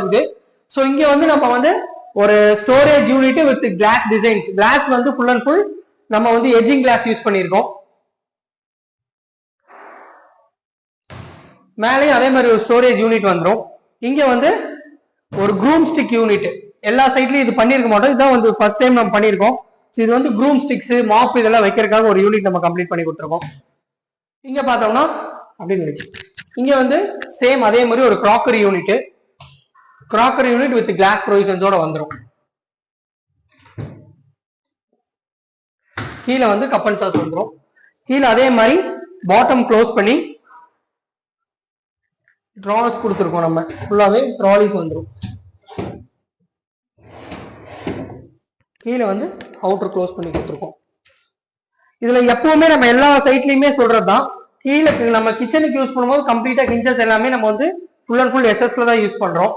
இது. ஸோ இங்க வந்து நம்ம வந்து ஒரு storage unit with glass designs. Glass வந்து ஃபுல் அண்ட் ஃபுல் நம்ம வந்து எட்ஜிங் கிளாஸ் யூஸ் பண்ணியிருக்கோம். மேலேயும் அதே மாதிரி ஒரு ஸ்டோரேஜ் யூனிட் வந்துடும். இங்க வந்து ஒரு க்ரூம் ஸ்டிக் யூனிட். எல்லா சைட்லயும் இது பண்ணிருக்க மாட்டோம், இதான் வந்து ஃபர்ஸ்ட் டைம் நம்ம பண்ணிருக்கோம். இது வந்து க்ரூம் ஸ்டிக்ஸ், மாப் இதெல்லாம் வைக்கிறதுக்காக ஒரு யூனிட் நம்ம கம்ப்ளீட் பண்ணி கொடுத்துருக்கோம். இங்க பார்த்தோம்னா அப்படின்னு இங்க வந்து சேம் அதே மாதிரி ஒரு crockery unit. Crockery unit with glass ப்ரொவிஷன்ஸோட வந்துடும். கீழே வந்து கப் அண்ட் சாஸ் வந்துடும். கீழே அதே மாதிரி பாட்டம் க்ளோஸ் பண்ணி ட்ராஸ் கொடுத்துருக்கோம். நம்ம ஃபுல்லாவே ட்ராலிஸ் வந்துடும். கீழே வந்து அவுட்டர் க்ளோஸ் பண்ணி கொடுத்துருக்கோம். இதுல எப்பவுமே நம்ம எல்லா சைட்லயுமே சொல்றதுதான், கீழே நம்ம கிச்சனுக்கு யூஸ் பண்ணும்போது கம்ப்ளீட்டா ஹிஞ்சஸ் எல்லாமே நம்ம வந்து ஃபுல் அண்ட் ஃபுல் எஸ்எஸ்ல தான் யூஸ் பண்றோம்.